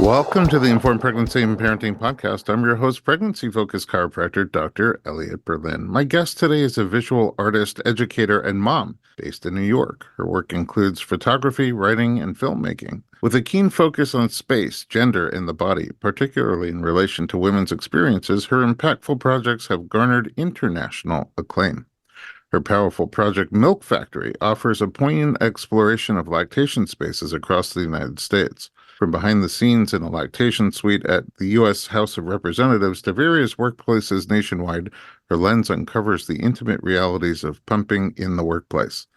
Welcome to the Informed Pregnancy and Parenting Podcast. I'm your host, pregnancy-focused chiropractor, Dr. Elliot Berlin. My guest today is a visual artist, educator, and mom based in New York. Her work includes photography, writing, and filmmaking. With a keen focus on space, gender, and the body, particularly in relation to women's experiences, her impactful projects have garnered international acclaim. Her powerful project, Milk Factory, offers a poignant exploration of lactation spaces across the United States. From behind the scenes in a lactation suite at the U.S. House of Representatives to various workplaces nationwide, her lens uncovers the intimate realities of pumping in the workplace.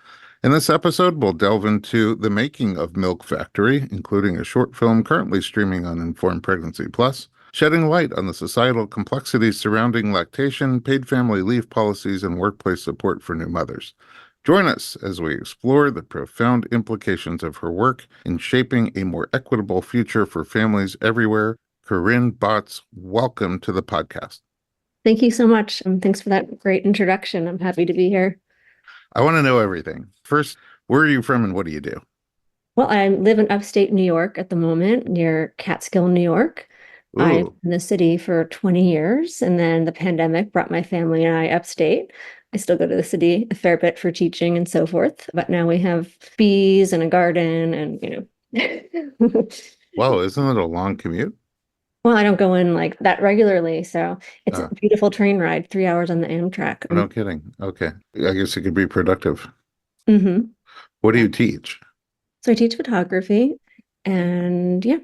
In this episode, we'll delve into the making of Milk Factory, including a short film currently streaming on Informed Pregnancy Plus, shedding light on the societal complexities surrounding lactation, paid family leave policies, and workplace support for new mothers. Join us as we explore the profound implications of her work in shaping a more equitable future for families everywhere. Corinne Botz, welcome to the podcast. Thank you so much. Thanks for that great introduction. I'm happy to be here. I want to know everything. First, where are you from and what do you do? Well, I live in upstate New York at the moment, near Catskill, New York. I've been in the city for 20 years, and then the pandemic brought my family and I upstate. I still go to the city a fair bit for teaching and so forth, but now we have bees and a garden and, Wow, isn't it a long commute? Well, I don't go in like that regularly, so it's a beautiful train ride, 3 hours on the Amtrak. No kidding. Okay. I guess it could be productive. Mm-hmm. What do you teach? So I teach photography, and yeah.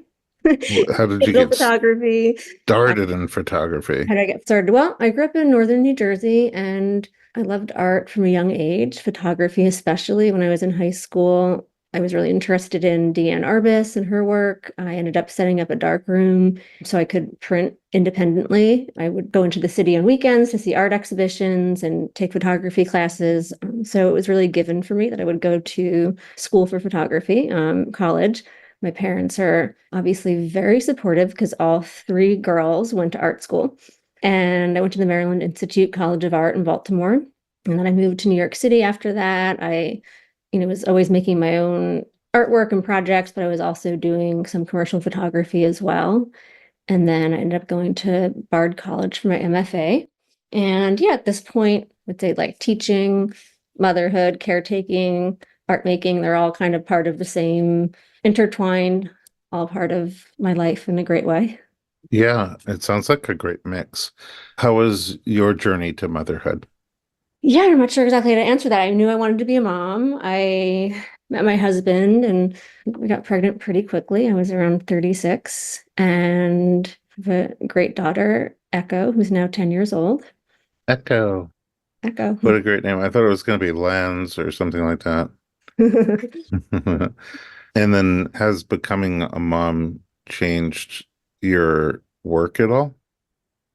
How did you get photography started in photography? How did I get started? Well, I grew up in northern New Jersey, and I loved art from a young age, photography especially. When I was in high school, I was really interested in Deanne Arbus and her work. I ended up setting up a darkroom so I could print independently. I would go into the city on weekends to see art exhibitions and take photography classes. So it was really given for me that I would go to school for photography, college. My parents are obviously very supportive because all three girls went to art school. And I went to the Maryland Institute College of Art in Baltimore. And then I moved to New York City after that. I was always making my own artwork and projects, but I was also doing some commercial photography as well. And then I ended up going to Bard College for my MFA. And yeah, at this point, I'd say like teaching, motherhood, caretaking, art making, they're all kind of part of the same, intertwined, all part of my life in a great way. Yeah, it sounds like a great mix. How was your journey to motherhood? Yeah, I'm not sure exactly how to answer that. I knew I wanted to be a mom. I met my husband and we got pregnant pretty quickly. I was around 36 and I have a great daughter, Echo, who's now 10 years old. Echo. Echo. What a great name. I thought it was going to be Lance or something like that. And then has becoming a mom changed your work at all?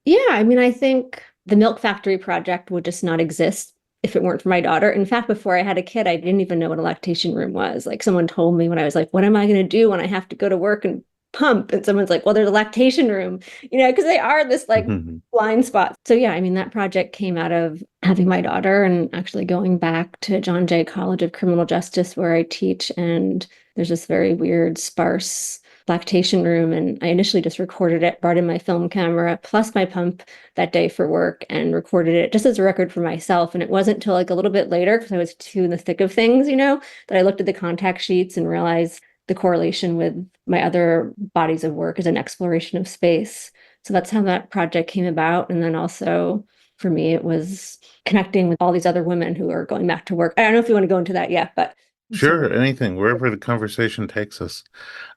Yeah, I mean, I think the Milk Factory project would just not exist if it weren't for my daughter. In fact, before I had a kid, I didn't even know what a lactation room was. Like someone told me when I was like, what am I going to do when I have to go to work and pump? And someone's like, well, there's a lactation room, because they are this like blind spot. So yeah, I mean, that project came out of having my daughter and actually going back to John Jay College of Criminal Justice where I teach. And there's this very weird, sparse lactation room. And I initially just recorded it, brought in my film camera plus my pump that day for work and recorded it just as a record for myself. And it wasn't until like a little bit later, because I was too in the thick of things, that I looked at the contact sheets and realized the correlation with my other bodies of work as an exploration of space. So that's how that project came about. And then also for me, it was connecting with all these other women who are going back to work. I don't know if you want to go into that yet, but sure, anything, wherever the conversation takes us.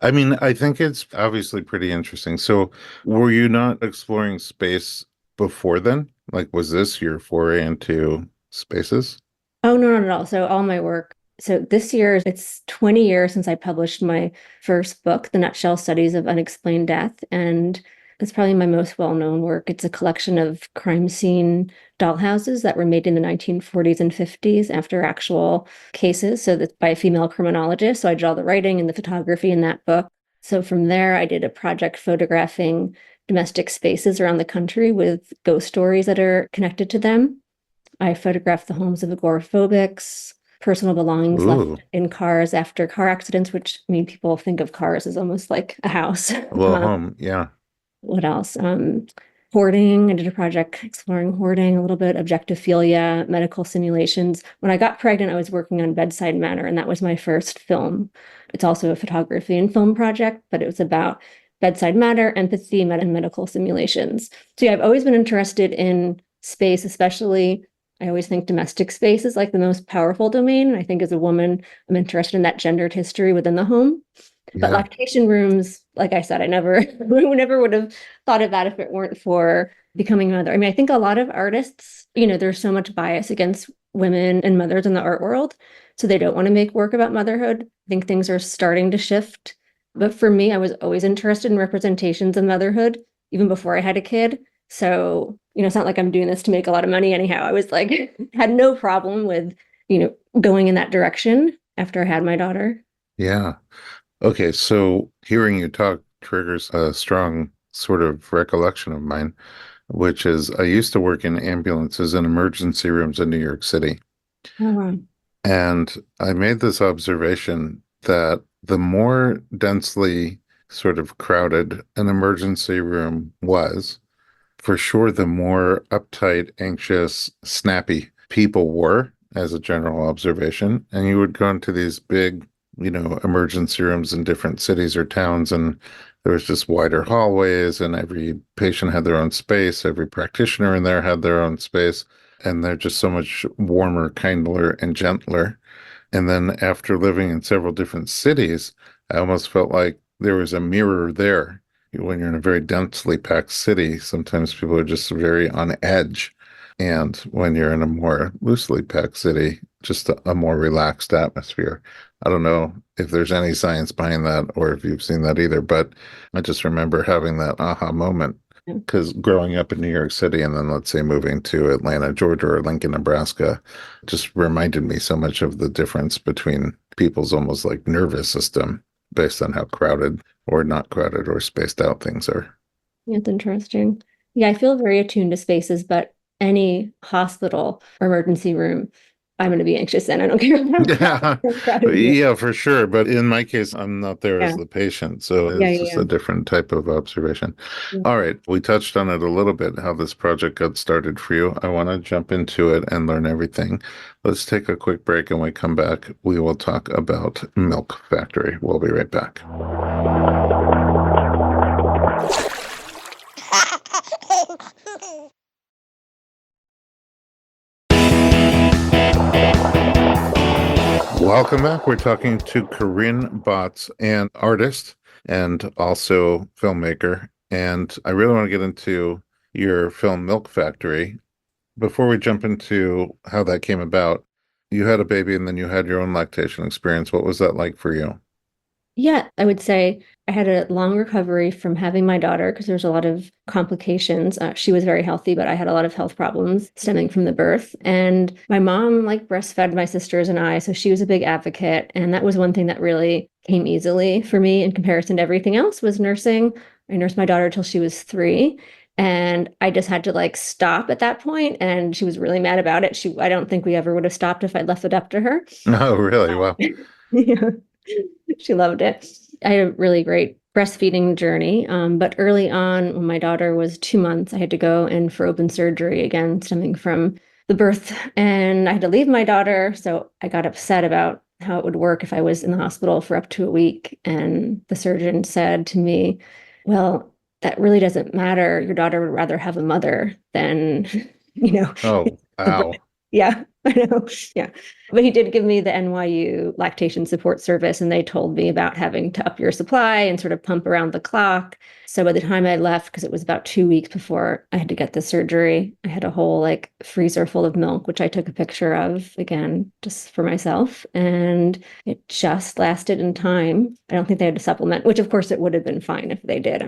I mean, I think it's obviously pretty interesting. So were you not exploring space before then? Like, was this your foray into spaces? Oh, no, not at all. So all my work. So this year, it's 20 years since I published my first book, The Nutshell Studies of Unexplained Death. And it's probably my most well-known work. It's a collection of crime scene dollhouses that were made in the 1940s and 50s after actual cases. So that's by a female criminologist. So I did all the writing and the photography in that book. So from there, I did a project photographing domestic spaces around the country with ghost stories that are connected to them. I photographed the homes of agoraphobics, personal belongings Ooh, left in cars after car accidents, which I mean, people think of cars as almost like a house. a little home. Yeah. What else? Hoarding. I did a project exploring hoarding, a little bit, objectophilia, medical simulations. When I got pregnant, I was working on Bedside Manner, and that was my first film. It's also a photography and film project, but it was about bedside matter, empathy, and medical simulations. So yeah, I've always been interested in space, especially I always think domestic space is like the most powerful domain. And I think as a woman, I'm interested in that gendered history within the home. But Yeah. lactation rooms, like I said, I never, never would have thought of that if it weren't for becoming a mother. I mean, I think a lot of artists, there's so much bias against women and mothers in the art world. So they don't want to make work about motherhood. I think things are starting to shift. But for me, I was always interested in representations of motherhood, even before I had a kid. So, it's not like I'm doing this to make a lot of money anyhow. I was like, had no problem with, going in that direction after I had my daughter. Yeah. Okay. So hearing you talk triggers a strong sort of recollection of mine, which is I used to work in ambulances and emergency rooms in New York City. Oh, wow. And I made this observation that the more densely sort of crowded an emergency room was, for sure, the more uptight, anxious, snappy people were, as a general observation. And you would go into these big, emergency rooms in different cities or towns, and there was just wider hallways, and every patient had their own space. Every practitioner in there had their own space. And they're just so much warmer, kindler, and gentler. And then after living in several different cities, I almost felt like there was a mirror there. When you're in a very densely packed city, sometimes people are just very on edge. And when you're in a more loosely packed city, just a more relaxed atmosphere. I don't know if there's any science behind that or if you've seen that either, but I just remember having that aha moment because growing up in New York City and then let's say moving to Atlanta, Georgia or Lincoln, Nebraska, just reminded me so much of the difference between people's almost like nervous system based on how crowded or not crowded or spaced out things are. Yeah, it's interesting. Yeah, I feel very attuned to spaces, but any hospital or emergency room, I'm going to be anxious in. I don't care Yeah, how crowded it is. yeah, for sure. But in my case, I'm not there as Yeah, the patient. So yeah, it's just yeah, a different type of observation. yeah. All right. We touched on it a little bit, how this project got started for you. I want to jump into it and learn everything. Let's take a quick break, and when we come back, we will talk about Milk Factory. We'll be right back. Welcome back. We're talking to Corinne Botz, an artist and also filmmaker. And I really want to get into your film Milk Factory. Before we jump into how that came about, you had a baby and then you had your own lactation experience. What was that like for you? Yeah, I would say I had a long recovery from having my daughter because there was a lot of complications. She was very healthy, but I had a lot of health problems stemming from the birth. And my mom like breastfed my sisters and I, so she was a big advocate. And that was one thing that really came easily for me in comparison to everything else was nursing. I nursed my daughter till she was 3. And I just had to like stop at that point, and she was really mad about it. I don't think we ever would have stopped if I'd left it up to her. Oh, really? Wow. Yeah. She loved it. I had a really great breastfeeding journey. But early on, when my daughter was 2 months, I had to go in for open surgery again, stemming from the birth. And I had to leave my daughter. So I got upset about how it would work if I was in the hospital for up to a week. And the surgeon said to me, well, that really doesn't matter. Your daughter would rather have a mother than, you know, Oh, the birth. wow. Yeah, I know. Yeah. But he did give me the NYU lactation support service, and they told me about having to up your supply and sort of pump around the clock. So by the time I left, because it was about 2 weeks before I had to get the surgery, I had a whole like freezer full of milk, which I took a picture of again, just for myself. And it just lasted in time. I don't think they had to supplement, which of course it would have been fine if they did.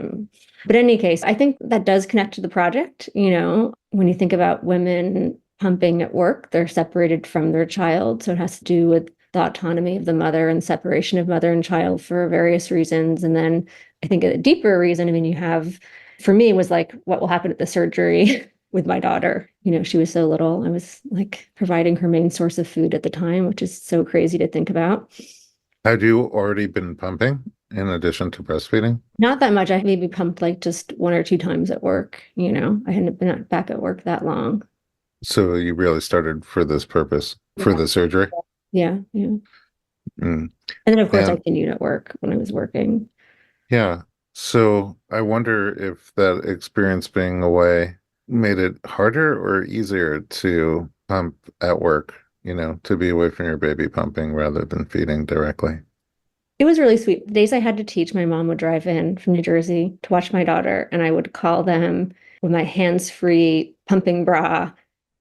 But in any case, I think that does connect to the project. When you think about women pumping at work, they're separated from their child. So it has to do with the autonomy of the mother and separation of mother and child for various reasons. And then I think a deeper reason, I mean, for me, was like, what will happen at the surgery? with my daughter. She was so little. I was like providing her main source of food at the time, which is so crazy to think about. Had you already been pumping in addition to breastfeeding? Not that much. I maybe pumped like just one or two times at work. I hadn't been back at work that long. So you really started for this purpose, for Yeah. the surgery? Yeah. Yeah. Mm. And then, of course, I And continued at work when I was working. yeah, so I wonder if that experience being away made it harder or easier to pump at work, to be away from your baby pumping rather than feeding directly. It was really sweet. The days I had to teach, my mom would drive in from New Jersey to watch my daughter, and I would call them with my hands-free pumping bra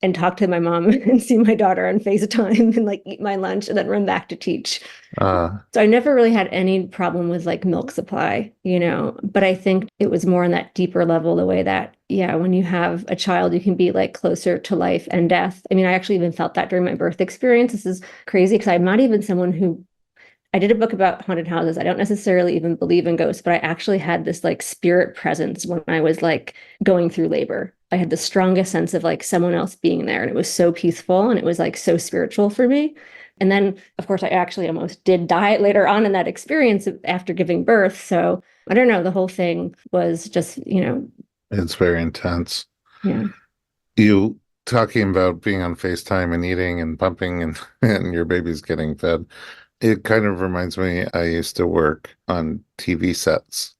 and talk to my mom and see my daughter on FaceTime and like eat my lunch and then run back to teach. Uh, So I never really had any problem with like milk supply, but I think it was more on that deeper level, the way that, yeah, when you have a child, you can be like closer to life and death. I mean, I actually even felt that during my birth experience. This is crazy because I'm not even someone who I did a book about haunted houses. I don't necessarily even believe in ghosts, but I actually had this like spirit presence when I was like going through labor. I had the strongest sense of like someone else being there, and it was so peaceful and it was like so spiritual for me. And then, of course, I actually almost did die later on in that experience after giving birth. So I don't know. The whole thing was just, it's very intense. yeah. You talking about being on FaceTime and eating and pumping and, and your baby's getting fed. It kind of reminds me, I used to work on TV sets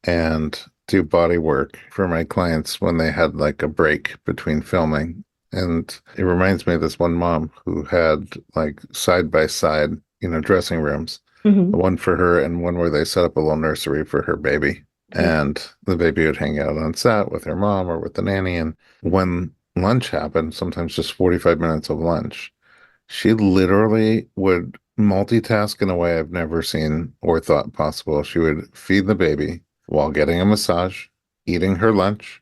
and do body work for my clients when they had like a break between filming. And it reminds me of this one mom who had like side by side, dressing rooms, Hmm. one for her and one where they set up a little nursery for her baby. Yeah. And the baby would hang out on set with her mom or with the nanny. And when lunch happened, sometimes just 45 minutes of lunch, she literally would multitask in a way I've never seen or thought possible. She would feed the baby while getting a massage, eating her lunch,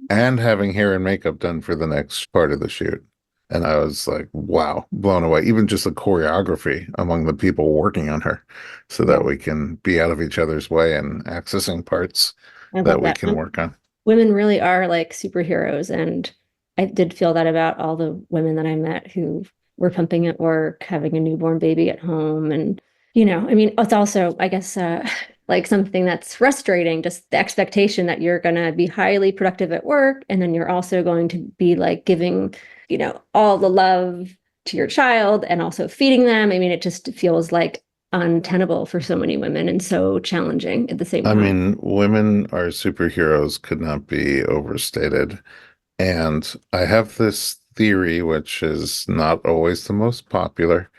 and having hair and makeup done for the next part of the shoot. And I was like, wow, blown away. Even just the choreography among the people working on her so Yeah. that we can be out of each other's way and accessing parts I that love we that. can work on. Women really are like superheroes. And I did feel that about all the women that I met who were pumping at work, having a newborn baby at home. And, I mean, it's also, I guess, like something that's frustrating, just the expectation that you're going to be highly productive at work. And then you're also going to be like giving, all the love to your child and also feeding them. I mean, it just feels like untenable for so many women and so challenging at the same I time. mean, women are superheroes could not be overstated. And I have this theory, which is not always the most popular,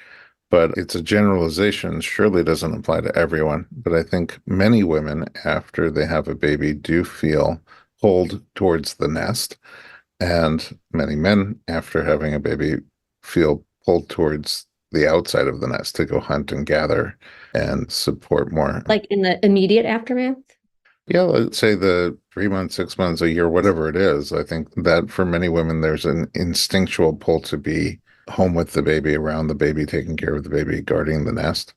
but it's a generalization, surely doesn't apply to everyone. But I think many women, after they have a baby, do feel pulled towards the nest. And many men, after having a baby, feel pulled towards the outside of the nest to go hunt and gather and support more. Like in the immediate aftermath. Yeah, let's say the 3 months, 6 months, a year, whatever it is. I think that for many women, there's an instinctual pull to be home with the baby, around the baby, taking care of the baby, guarding the nest.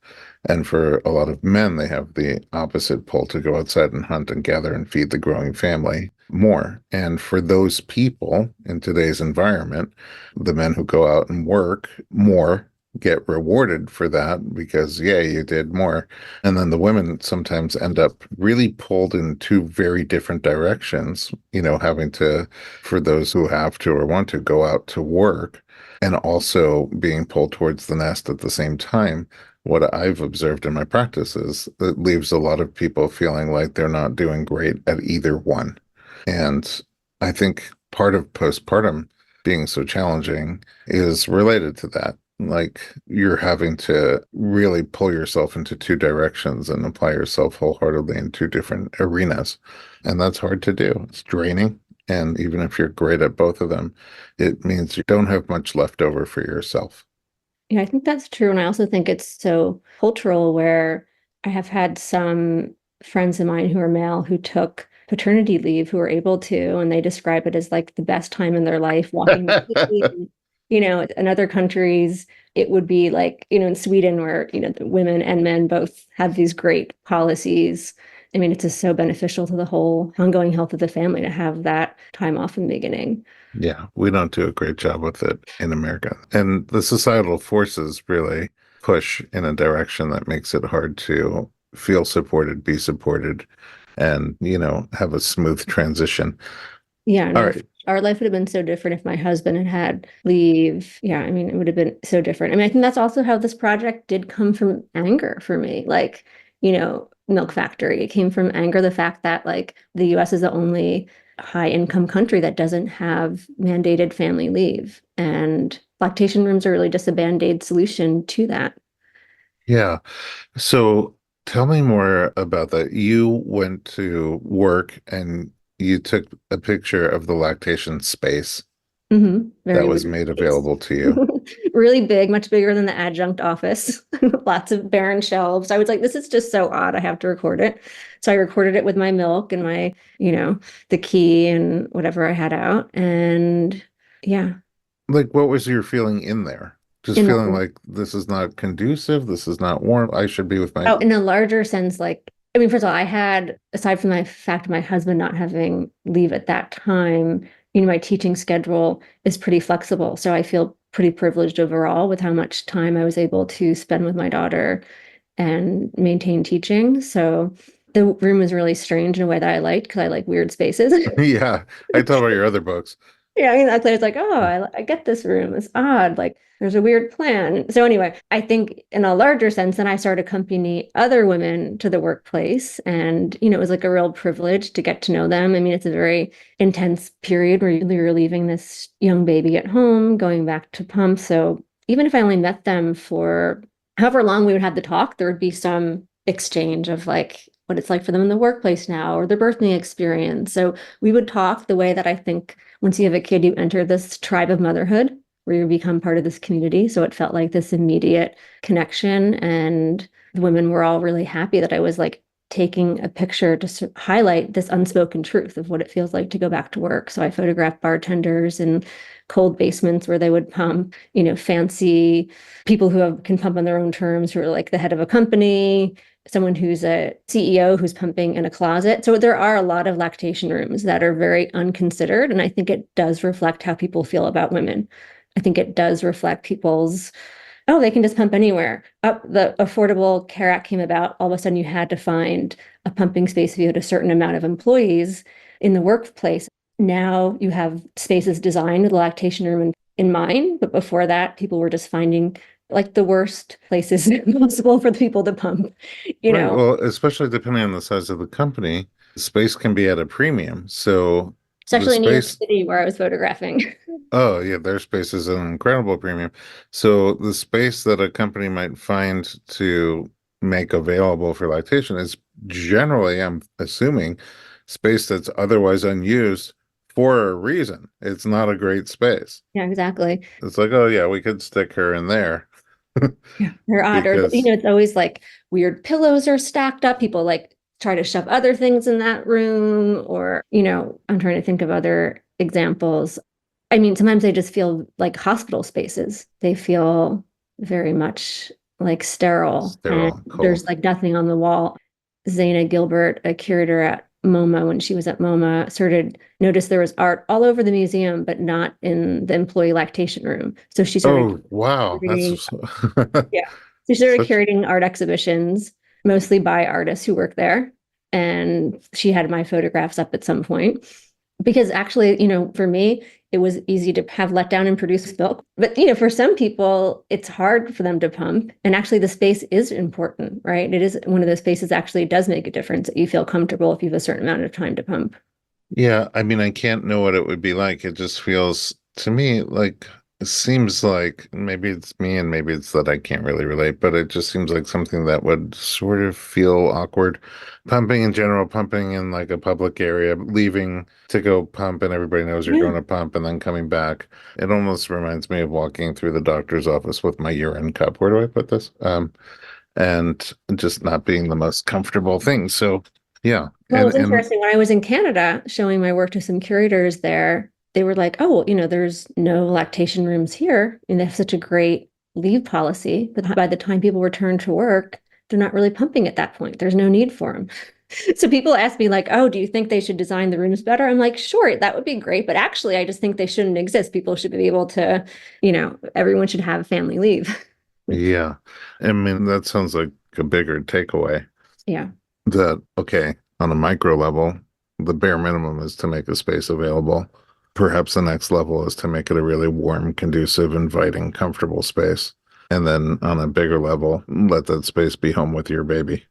And for a lot of men, they have the opposite pull to go outside and hunt and gather and feed the growing family more. And for those people in today's environment, the men who go out and work more get rewarded for that because, yeah, you did more. And then the women sometimes end up really pulled in two very different directions, having to, for those who have to or want to go out to work and also being pulled towards the nest at the same time. What I've observed in my practice is it leaves a lot of people feeling like they're not doing great at either one. And I think part of postpartum being so challenging is related to that. Like you're having to really pull yourself into two directions and apply yourself wholeheartedly in two different arenas. And that's hard to do. It's draining. And even if you're great at both of them, it means you don't have much left over for yourself. Yeah, I think that's true. And I also think it's so cultural where I have had some friends of mine who are male who took paternity leave who were able to, and they describe it as like the best time in their life walking the baby. In other countries, it would be like, in Sweden where, the women and men both have these great policies I mean, it's just so beneficial to the whole ongoing health of the family to have that time off in the beginning. Yeah, we don't do a great job with it in America. And the societal forces really push in a direction that makes it hard to feel supported, be supported, and, have a smooth transition. Yeah, All no, right. our life would have been so different if my husband had had leave. Yeah, I mean, it would have been so different. I mean, I think that's also how this project did come from anger for me. Like, Milk Factory, it came from anger, the fact that like the US is the only high income country that doesn't have mandated family leave. And lactation rooms are really just a band-aid solution to that. Yeah. So tell me more about that. You went to work and you took a picture of the lactation space that Very was weird made space. available to you. Really big, much bigger than the adjunct office. Lots of barren shelves. I was like, this is just so odd. I have to record it. So I recorded it with my milk and my, the key and whatever I had out. And yeah, Like, what was your feeling in there? Just in feeling like this is not conducive, this is not warm. I should be with my in a larger sense, like, I mean, first of all, I had, aside from the fact of my husband not having leave at that time, my teaching schedule is pretty flexible. So I feel pretty privileged overall with how much time I was able to spend with my daughter and maintain teaching. So the room was really strange in a way that I liked because I like weird spaces. Yeah, I tell about your other books. Yeah, I mean, that's it's like, oh, I get this room. It's odd. Like, there's a weird plan. So anyway, I think in a larger sense, then I started accompanying other women to the workplace, and it was like a real privilege to get to know them. I mean, it's a very intense period where you're leaving this young baby at home, going back to pump. So even if I only met them for however long we would have the talk, there would be some exchange of like what it's like for them in the workplace now or their birthing experience. So we would talk the way that I think once you have a kid, you enter this tribe of motherhood where you become part of this community. So it felt like this immediate connection. And the women were all really happy that I was like taking a picture to highlight this unspoken truth of what it feels like to go back to work. So I photographed bartenders in cold basements where they would pump, fancy people can pump on their own terms, who are like the head of a company, someone who's a CEO who's pumping in a closet. So there are a lot of lactation rooms that are very unconsidered. And I think it does reflect how people feel about women. I think it does reflect people's, oh, they can just pump anywhere. The Affordable Care Act came about. All of a sudden, you had to find a pumping space if you had a certain amount of employees in the workplace. Now you have spaces designed with a lactation room in mind. But before that, people were just finding like the worst places possible for the people to pump, Right. Well, especially depending on the size of the company, space can be at a premium. So the especially in New York space, City where I was photographing. oh yeah, their space is an incredible premium. So the space that a company might find to make available for lactation is generally, I'm assuming, space that's otherwise unused for a reason. It's not a great space. Yeah, exactly. It's like, oh yeah, we could stick her in there Yeah. They're odd. Or, because it's always like weird pillows are stacked up. People like try to shove other things in that room. Or, I'm trying to think of other examples. I mean, sometimes they just feel like hospital spaces. They feel very much like sterile and sterile, there's cold. like nothing on the wall. Zaina Gilbert, a curator at MoMA, when she was at MoMA, started noticed there was art all over the museum, but not in the employee lactation room. So she started Oh, wow. curating, That's yeah. So she started such curating art exhibitions, mostly by artists who work there. And she had my photographs up at some point because actually, for me, it was easy to have let down and produce milk. But, for some people, it's hard for them to pump. And actually, the space is important, right? It is one of those spaces actually does make a difference that you feel comfortable if you have a certain amount of time to pump. Yeah, I mean, I can't know what it would be like. It just feels to me like it seems like maybe it's me and maybe it's that I can't really relate, but it just seems like something that would sort of feel awkward. Pumping in general, pumping in like a public area, leaving to go pump and everybody knows you're Yeah. going to pump and then coming back. It almost reminds me of walking through the doctor's office with my urine cup. Where do I put this? And just not being the most comfortable thing. So yeah. Well, it And was interesting when I was in Canada showing my work to some curators there. They were like, "Oh, well, there's no lactation rooms here, and they have such a great leave policy. But by the time people return to work, they're not really pumping at that point. There's no need for them." So people ask me like, oh, do you think they should design the rooms better? I'm like, sure, that would be great. But actually, I just think they shouldn't exist. People should be able to, everyone should have family leave. Yeah. I mean, that sounds like a bigger takeaway Yeah. that, okay, on a micro level, the bare minimum is to make a space available. Perhaps the next level is to make it a really warm, conducive, inviting, comfortable space. And then on a bigger level, let that space be home with your baby.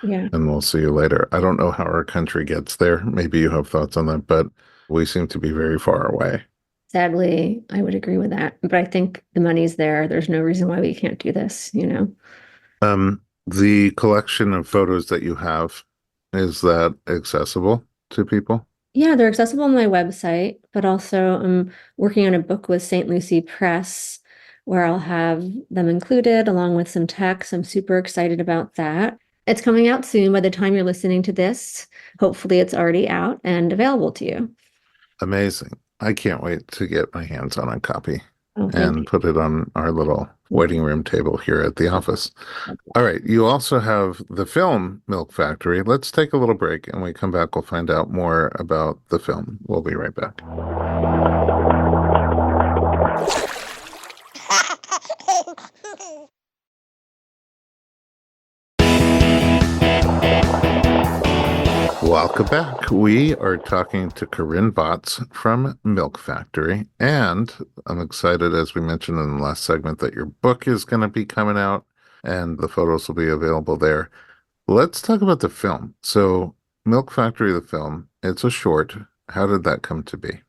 Yeah. And we'll see you later. I don't know how our country gets there. Maybe you have thoughts on that, but we seem to be very far away. Sadly, I would agree with that. But I think the money's there. There's no reason why we can't do this. The collection of photos that you have, is that accessible to people? Yeah, they're accessible on my website, but also I'm working on a book with St. Lucie Press where I'll have them included along with some text. I'm super excited about that. It's coming out soon. By the time you're listening to this, hopefully it's already out and available to you. Amazing. I can't wait to get my hands on a copy Oh, thank and put it on our little waiting room table here at the office. All right. You also have the film Milk Factory. Let's take a little break, and when we come back, we'll find out more about the film. We'll be right back. Welcome back. We are talking to Corinne Botz from Milk Factory, and I'm excited, as we mentioned in the last segment, that your book is going to be coming out and the photos will be available there. Let's talk about the film. So, Milk Factory, the film, it's a short. How did that come to be?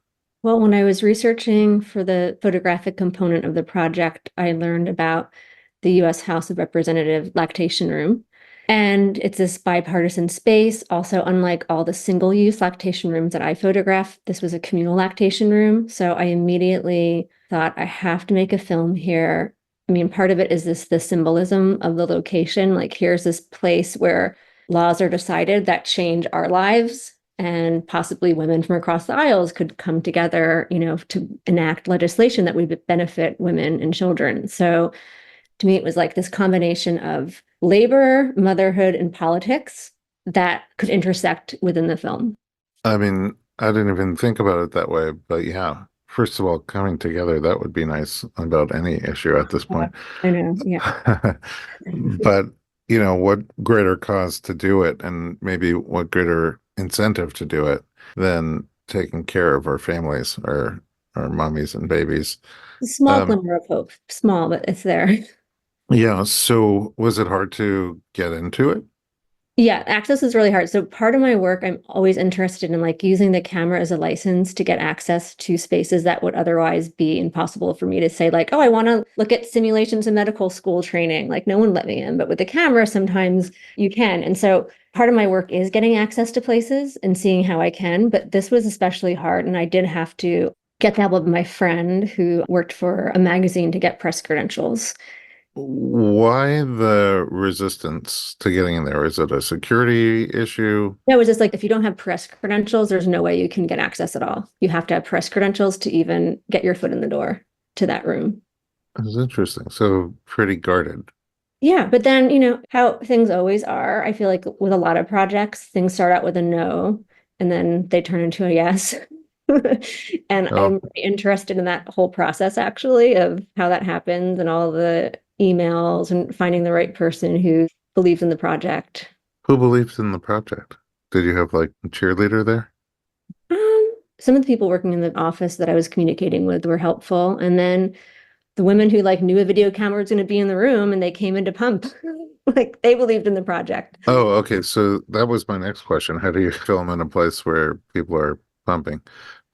Well, when I was researching for the photographic component of the project, I learned about the U.S. House of Representative lactation room. And it's this bipartisan space. Also, unlike all the single-use lactation rooms that I photographed, this was a communal lactation room. So I immediately thought, I have to make a film here. I mean, part of it is the symbolism of the location. Like, here's this place where laws are decided that change our lives, and possibly women from across the aisles could come together, to enact legislation that would benefit women and children. So to me, it was like this combination of labor, motherhood, and politics that could intersect within the film. I mean, I didn't even think about it that way, but yeah. First of all, coming together, that would be nice about any issue at this point. I know, yeah. But, what greater cause to do it, and maybe what greater incentive to do it than taking care of our families, our mommies and babies. A small Um, glimmer of hope, small, but it's there. yeah, so was it hard to get into it? Yeah, access is really hard. So part of my work, I'm always interested in like using the camera as a license to get access to spaces that would otherwise be impossible for me to say like, oh, I want to look at simulations in medical school training. Like no one let me in, but with the camera, sometimes you can. And so part of my work is getting access to places and seeing how I can, but this was especially hard. And I did have to get the help of my friend who worked for a magazine to get press credentials. Why the resistance to getting in there? Is it a security issue? No, it was just like if you don't have press credentials, there's no way you can get access at all. You have to have press credentials to even get your foot in the door to that room. That's interesting. So pretty guarded. Yeah, but then, how things always are. I feel like with a lot of projects, things start out with a no and then they turn into a yes. And Oh, I'm really interested in that whole process actually of how that happens and all the emails and finding the right person who believes in the project. who believes in the project? Did you have like a cheerleader there? Some of the people working in the office that I was communicating with were helpful. And then the women who like knew a video camera was going to be in the room and they came in to pump, like they believed in the project. Oh, okay. So that was my next question. How do you film in a place where people are pumping?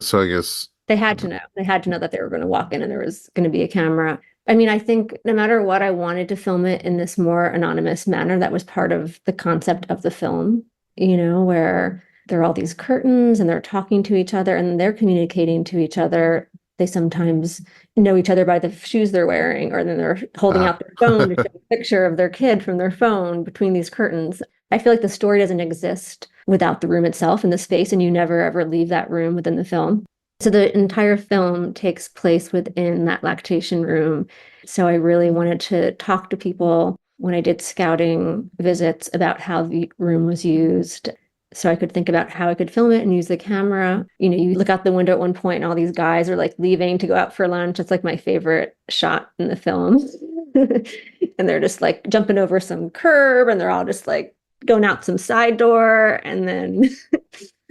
So I guess, They had to know. They had to know that they were going to walk in and there was going to be a camera. I mean, I think no matter what, I wanted to film it in this more anonymous manner. That was part of the concept of the film, where there are all these curtains and they're talking to each other and they're communicating to each other. They sometimes know each other by the shoes they're wearing, or then they're holding out their phone to show a picture of their kid from their phone between these curtains. I feel like the story doesn't exist without the room itself and the space, and you never ever leave that room within the film. So the entire film takes place within that lactation room. So I really wanted to talk to people when I did scouting visits about how the room was used. So I could think about how I could film it and use the camera. You look out the window at one point and all these guys are like leaving to go out for lunch. It's like my favorite shot in the film. And they're just like jumping over some curb and they're all just like going out some side door. And then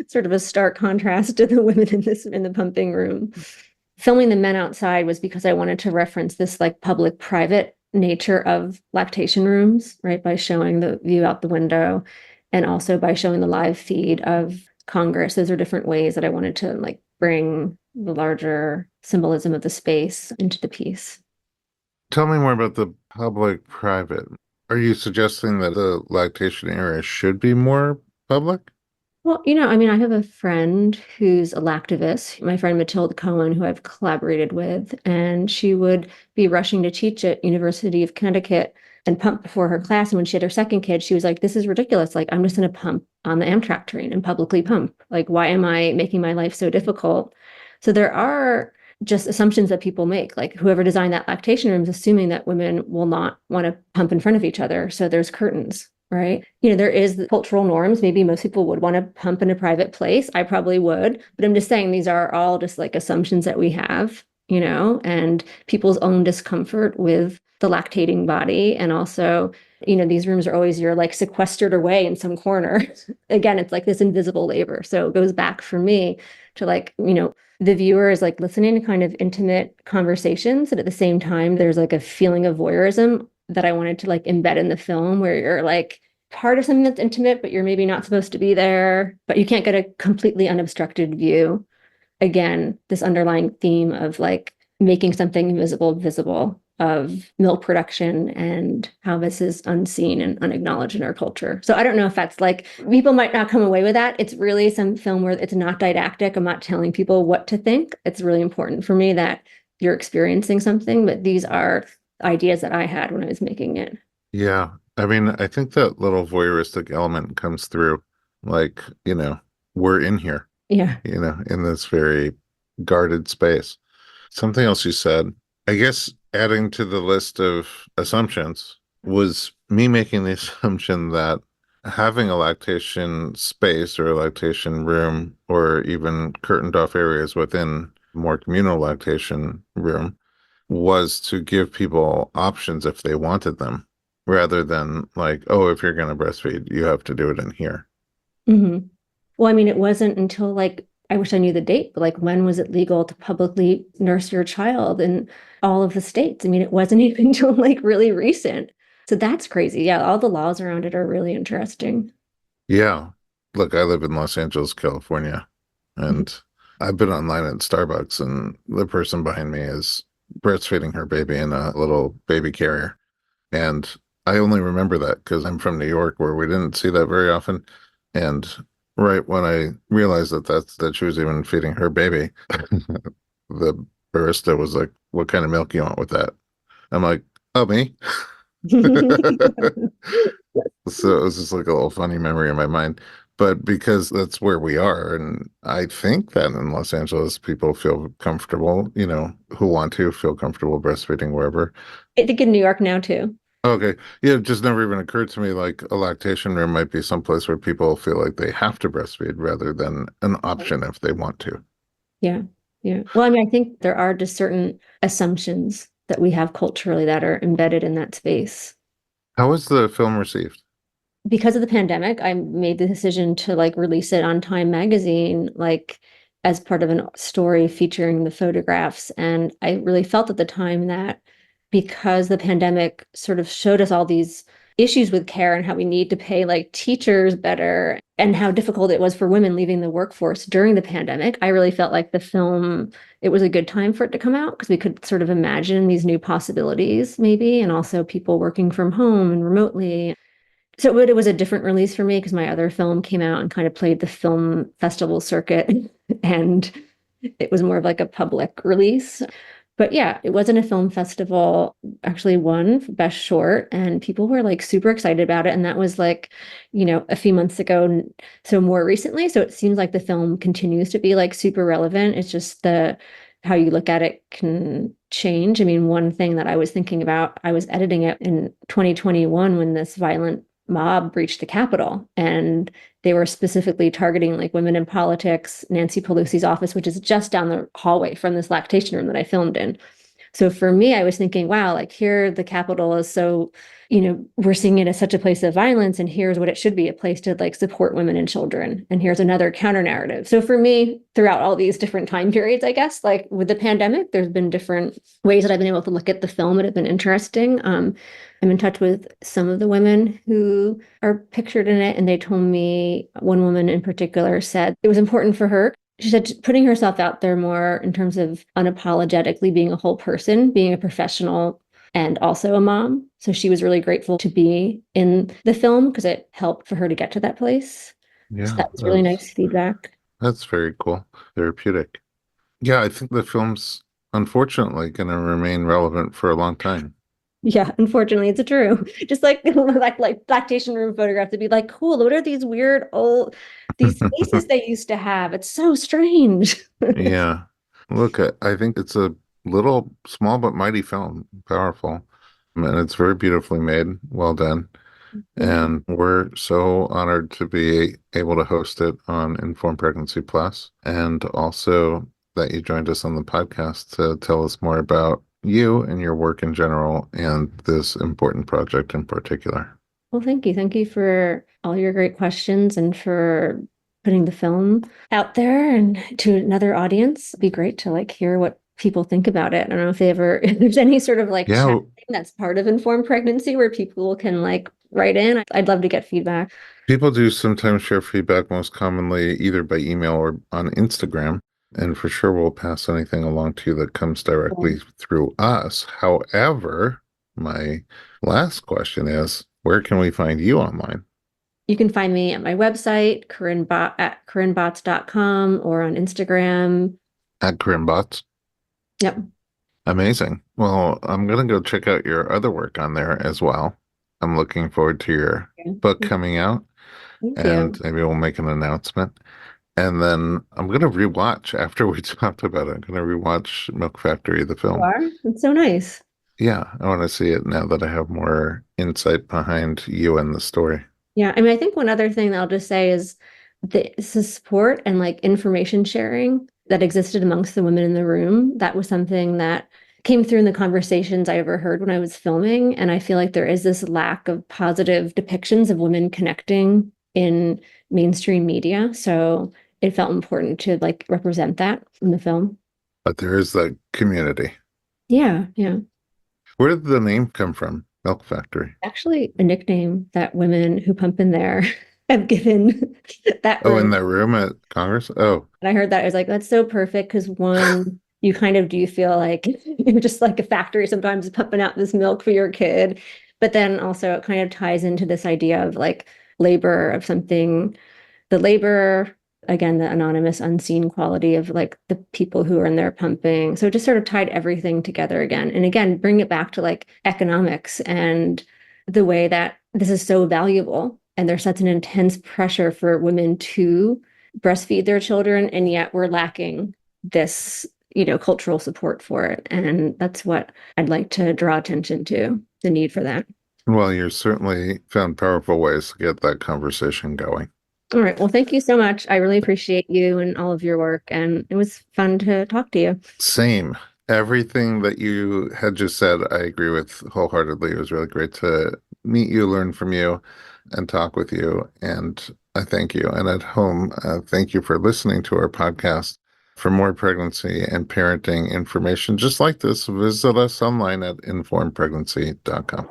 sort of a stark contrast to the women in the pumping room. Filming the men outside was because I wanted to reference this like public-private nature of lactation rooms, right? By showing the view out the window and also by showing the live feed of Congress. Those are different ways that I wanted to like bring the larger symbolism of the space into the piece. Tell me more about the public-private. Are you suggesting that the lactation area should be more public? Well, I have a friend who's a lactivist, my friend Matilda Cohen, who I've collaborated with, and she would be rushing to teach at University of Connecticut and pump before her class. And when she had her second kid, she was like, this is ridiculous. Like, I'm just going to pump on the Amtrak train and publicly pump. Like, why am I making my life so difficult? So there are just assumptions that people make. Like whoever designed that lactation room is assuming that women will not want to pump in front of each other. So there's curtains. Right. There is the cultural norms. Maybe most people would want to pump in a private place. I probably would, but I'm just saying these are all just like assumptions that we have, and people's own discomfort with the lactating body. And also, these rooms are always, you're like sequestered away in some corner. Again, it's like this invisible labor. So it goes back for me to like, the viewer is like listening to kind of intimate conversations. And at the same time, there's like a feeling of voyeurism that I wanted to like embed in the film where you're like part of something that's intimate, but you're maybe not supposed to be there, but you can't get a completely unobstructed view. Again, this underlying theme of like making something invisible visible, of milk production and how this is unseen and unacknowledged in our culture. So I don't know if that's like, people might not come away with that. It's really some film where it's not didactic. I'm not telling people what to think. It's really important for me that you're experiencing something, but these are ideas that I had when I was making it. Yeah. I mean, I think that little voyeuristic element comes through, like, we're in here, Yeah. in this very guarded space. Something else you said, I guess adding to the list of assumptions was me making the assumption that having a lactation space or a lactation room or even curtained off areas within more communal lactation room was to give people options if they wanted them, rather than like, oh, if you're going to breastfeed, you have to do it in here. Mm-hmm. Well, I mean, it wasn't until like, I wish I knew the date, but like, when was it legal to publicly nurse your child in all of the states? I mean, it wasn't even until like really recent. So that's crazy. Yeah, all the laws around it are really interesting. Yeah. Look, I live in Los Angeles, California, and I've been online at Starbucks, and the person behind me is breastfeeding her baby in a little baby carrier. And I only remember that because I'm from New York, where we didn't see that very often. And right when I realized that she was even feeding her baby, the barista was like, "What kind of milk you want with that?" I'm like, "Oh, me." So it was just like a little funny memory in my mind. But because that's where we are, and I think that in Los Angeles, people feel comfortable, who want to feel comfortable breastfeeding wherever. I think in New York now too. Okay. Yeah, it just never even occurred to me like a lactation room might be someplace where people feel like they have to breastfeed rather than an option if they want to. Yeah. Yeah. Well, I mean, I think there are just certain assumptions that we have culturally that are embedded in that space. How was the film received? Because of the pandemic, I made the decision to like release it on Time magazine, like as part of a story featuring the photographs. And I really felt at the time that because the pandemic sort of showed us all these issues with care and how we need to pay like teachers better and how difficult it was for women leaving the workforce during the pandemic, I really felt like the film, it was a good time for it to come out because we could sort of imagine these new possibilities maybe, and also people working from home and remotely. So it was a different release for me because my other film came out and kind of played the film festival circuit and it was more of like a public release. But yeah, it wasn't a film festival, actually won Best Short, and people were like super excited about it. And that was like, a few months ago. So more recently. So it seems like the film continues to be like super relevant. It's just the how you look at it can change. I mean, one thing that I was thinking about, I was editing it in 2021 when this violent mob breached the Capitol, and they were specifically targeting like women in politics, Nancy Pelosi's office, which is just down the hallway from this lactation room that I filmed in. So for me, I was thinking, wow, like here the Capitol is so, we're seeing it as such a place of violence, and here's what it should be, a place to like support women and children. And here's another counter narrative. So for me, throughout all these different time periods, I guess, like with the pandemic, there's been different ways that I've been able to look at the film that have been interesting. I'm in touch with some of the women who are pictured in it, and they told me, one woman in particular said it was important for her. She said putting herself out there more in terms of unapologetically being a whole person, being a professional, and also a mom. So she was really grateful to be in the film because it helped for her to get to that place. So Yeah, that was really nice feedback. that's very cool. Therapeutic. Yeah, I think the film's unfortunately going to remain relevant for a long time. Yeah, unfortunately, it's true. Just like lactation room photographs, to be like, cool, what are these weird old these faces they used to have? It's so strange. Yeah. Look, I think it's a little small but mighty film, powerful. And it's very beautifully made, well done. And we're so honored to be able to host it on Informed Pregnancy Plus, and also that you joined us on the podcast to tell us more about you and your work in general and this important project in particular. Well, thank you. Thank you for all your great questions and for putting the film out there and to another audience. It'd be great to like hear what people think about it. I don't know if there's any sort of like Yeah. chat thing that's part of informed pregnancy where people can like write in. I'd love to get feedback. People do sometimes share feedback, most commonly either by email or on Instagram. And for sure, we'll pass anything along to you that comes directly through us. However, my last question is, where can we find you online? You can find me at my website, at CorinneBotz.com, or on Instagram. At Corinne Botz. Yep. Amazing. Well, I'm going to go check out your other work on there as well. I'm looking forward to your book coming out. Thank and you. maybe we'll make an announcement. And then I'm going to rewatch after we talked about it. I'm going to rewatch Milk Factory, the film. You are? It's so nice. Yeah, I want to see it now that I have more insight behind you and the story. Yeah, I mean, I think one other thing that I'll just say is the support and like information sharing that existed amongst the women in the room. That was something that came through in the conversations I overheard when I was filming. And I feel like there is this lack of positive depictions of women connecting in mainstream media. So it felt important to like represent that in the film. But there is the community. Yeah, yeah. Where did the name come from? Milk Factory. Actually, a nickname that women who pump in there have given that Oh, room. in that room at Congress? Oh. And I heard that. I was like, that's so perfect because one, you kind of do feel like you're just like a factory sometimes pumping out this milk for your kid. But then also it kind of ties into this idea of like labor of something, the labor, again, the anonymous, unseen quality of like the people who are in there pumping. So it just sort of tied everything together again. And again, bring it back to like economics and the way that this is so valuable. And there's such an intense pressure for women to breastfeed their children. And yet we're lacking this, cultural support for it. And that's what I'd like to draw attention to, the need for that. Well, you certainly found powerful ways to get that conversation going. All right. Well, thank you so much. I really appreciate you and all of your work. And it was fun to talk to you. Same. Everything that you had just said, I agree with wholeheartedly. It was really great to meet you, learn from you, and talk with you. And I thank you. And at home, thank you for listening to our podcast. For more pregnancy and parenting information just like this, visit us online at informedpregnancy.com.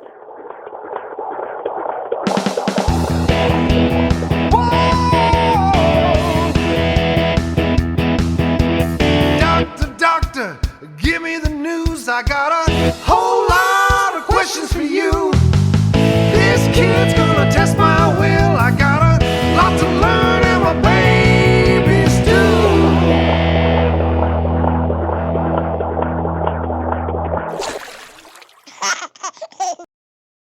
Doctor, give me the news. I got a